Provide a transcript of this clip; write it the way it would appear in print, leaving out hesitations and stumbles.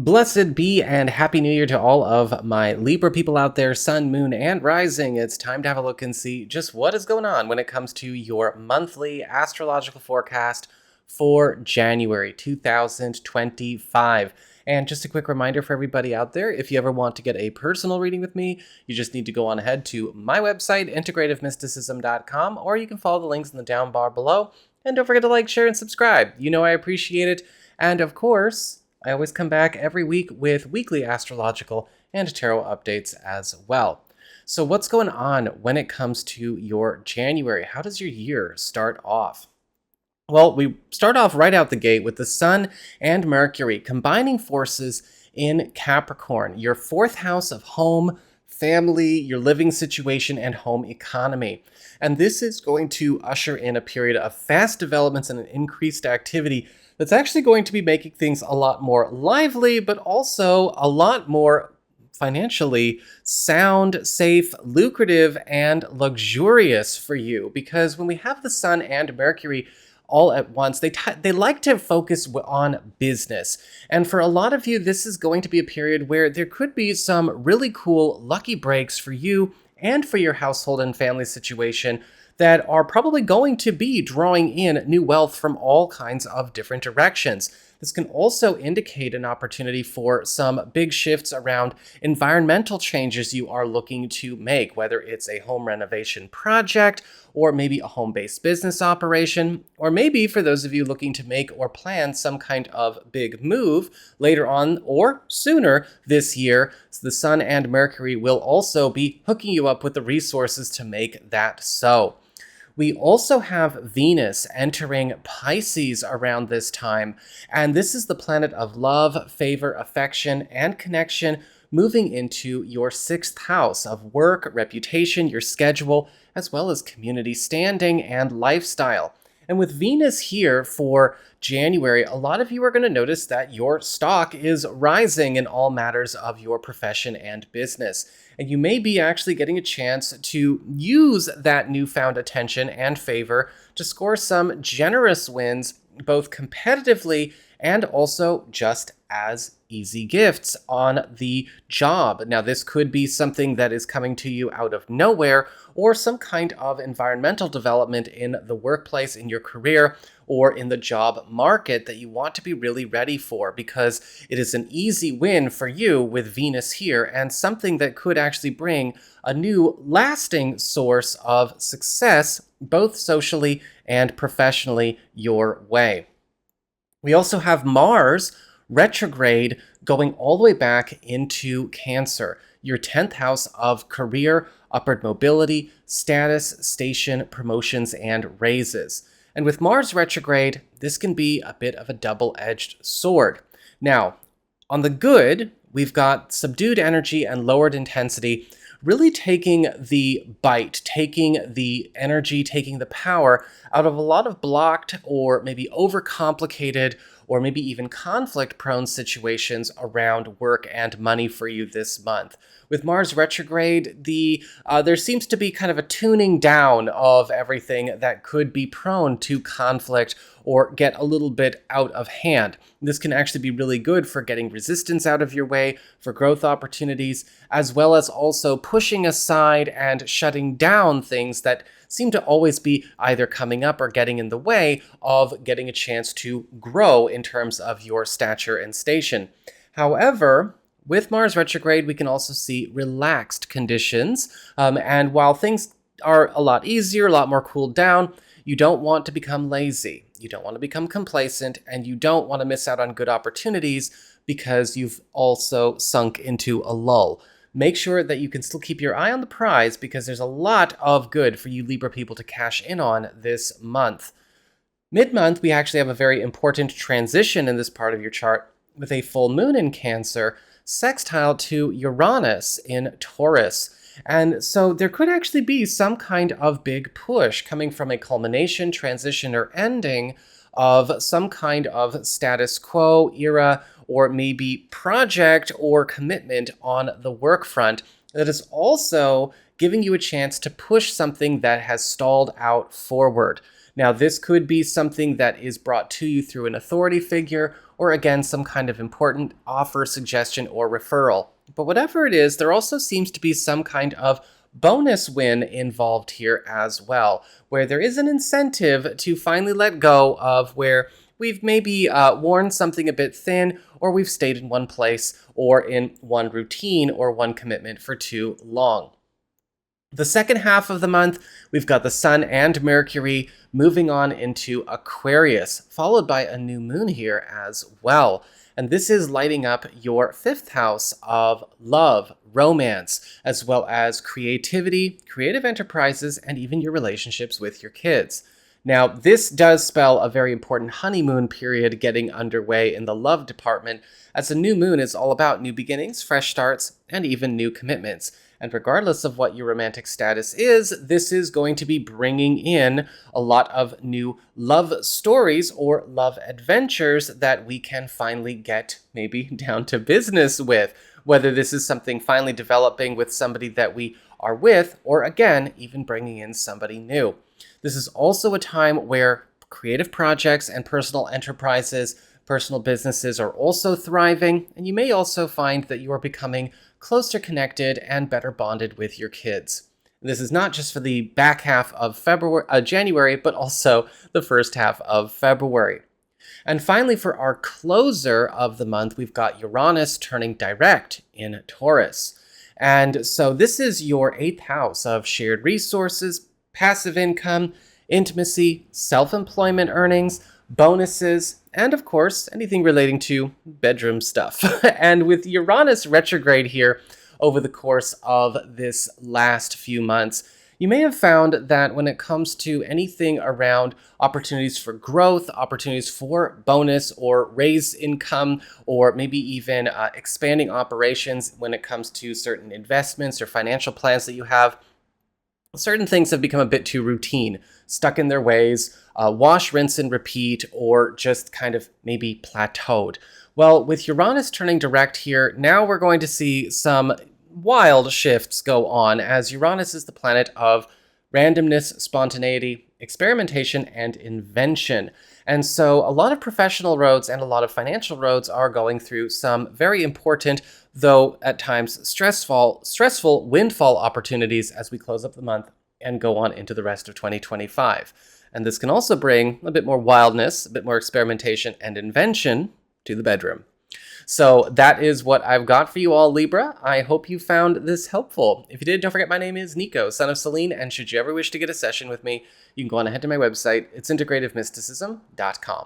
Blessed be and happy new year to all of my Libra people out there, sun, moon, and rising. It's time to have a look and see just what is going on when it comes to your monthly astrological forecast for January 2025. And just a quick reminder for everybody out there, if you ever want to get a personal reading with me, you just need to go on ahead to my website, integrativemysticism.com, or you can follow the links in the down bar below. And don't forget to like, share, and subscribe. You know I appreciate it. And of course, I always come back every week with weekly astrological and tarot updates as well. So what's going on when it comes to your January? How does your year start off? Well, we start off right out the gate with the Sun and Mercury combining forces in Capricorn, your fourth house of home, family, your living situation, and home economy. And this is going to usher in a period of fast developments and an increased activity that's actually going to be making things a lot more lively, but also a lot more financially sound, safe, lucrative, and luxurious for you. Because when we have the Sun and Mercury all at once, they like to focus on business. And for a lot of you, this is going to be a period where there could be some really cool lucky breaks for you and for your household and family situation that are probably going to be drawing in new wealth from all kinds of different directions. This can also indicate an opportunity for some big shifts around environmental changes you are looking to make, whether it's a home renovation project, or maybe a home-based business operation, or maybe for those of you looking to make or plan some kind of big move later on or sooner this year. So the Sun and Mercury will also be hooking you up with the resources to make that so. We also have Venus entering Pisces around this time, and this is the planet of love, favor, affection, and connection moving into your sixth house of work, reputation, your schedule, as well as community standing and lifestyle. And with Venus here for January, a lot of you are going to notice that your stock is rising in all matters of your profession and business. And you may be actually getting a chance to use that newfound attention and favor to score some generous wins, both competitively and also just as easy gifts on the job. Now, this could be something that is coming to you out of nowhere, or some kind of environmental development in the workplace, in your career, or in the job market that you want to be really ready for, because it is an easy win for you with Venus here, and something that could actually bring a new lasting source of success, both socially and professionally, your way. We also have Mars retrograde going all the way back into Cancer, your 10th house of career, upward mobility, status, station, promotions, and raises. And with Mars retrograde, this can be a bit of a double-edged sword. Now, on the good, we've got subdued energy and lowered intensity, really taking the bite, taking the energy, taking the power out of a lot of blocked or maybe overcomplicated or maybe even conflict-prone situations around work and money for you this month. With Mars retrograde, there seems to be kind of a tuning down of everything that could be prone to conflict or get a little bit out of hand. This can actually be really good for getting resistance out of your way, for growth opportunities, as well as also pushing aside and shutting down things that seem to always be either coming up or getting in the way of getting a chance to grow in terms of your stature and station. However, with Mars retrograde, we can also see relaxed conditions. And while things are a lot easier, a lot more cooled down, you don't want to become lazy. You don't want to become complacent, and you don't want to miss out on good opportunities because you've also sunk into a lull. Make sure that you can still keep your eye on the prize, because there's a lot of good for you Libra people to cash in on this month. Mid-month, we actually have a very important transition in this part of your chart with a full moon in Cancer, sextile to Uranus in Taurus. And so there could actually be some kind of big push coming from a culmination, transition, or ending of some kind of status quo era, or maybe project or commitment on the work front that is also giving you a chance to push something that has stalled out forward. Now, this could be something that is brought to you through an authority figure, or again, some kind of important offer, suggestion, or referral. But whatever it is, there also seems to be some kind of bonus win involved here as well, where there is an incentive to finally let go of where we've maybe worn something a bit thin, or we've stayed in one place or in one routine or one commitment for too long. The second half of the month, we've got the Sun and Mercury moving on into Aquarius, followed by a new moon here as well. And this is lighting up your 5th house of love, romance, as well as creativity, creative enterprises, and even your relationships with your kids. Now, this does spell a very important honeymoon period getting underway in the love department, as a new moon is all about new beginnings, fresh starts, and even new commitments. And regardless of what your romantic status is, this is going to be bringing in a lot of new love stories or love adventures that we can finally get maybe down to business with. Whether this is something finally developing with somebody that we are with, or again, even bringing in somebody new. This is also a time where creative projects and personal enterprises, personal businesses are also thriving, and you may also find that you are becoming closer connected and better bonded with your kids. This is not just for the back half of January, but also the first half of February. And finally, for our closer of the month, we've got Uranus turning direct in Taurus. And so this is your 8th house of shared resources, passive income, intimacy, self-employment earnings, bonuses, and of course, anything relating to bedroom stuff. And with Uranus retrograde here over the course of this last few months, you may have found that when it comes to anything around opportunities for growth, opportunities for bonus or raise income, or maybe even expanding operations when it comes to certain investments or financial plans that you have, certain things have become a bit too routine, stuck in their ways, wash, rinse, and repeat, or just kind of maybe plateaued. Well, with Uranus turning direct here, now we're going to see some wild shifts go on, as Uranus is the planet of randomness, spontaneity, experimentation, and invention. And so a lot of professional roads and a lot of financial roads are going through some very important, though at times stressful windfall opportunities as we close up the month and go on into the rest of 2025. And this can also bring a bit more wildness, a bit more experimentation and invention to the bedroom. So that is what I've got for you all, Libra. I hope you found this helpful. If you did, don't forget my name is Nico, Son of Selene, and should you ever wish to get a session with me, you can go on ahead to my website. It's integrativemysticism.com.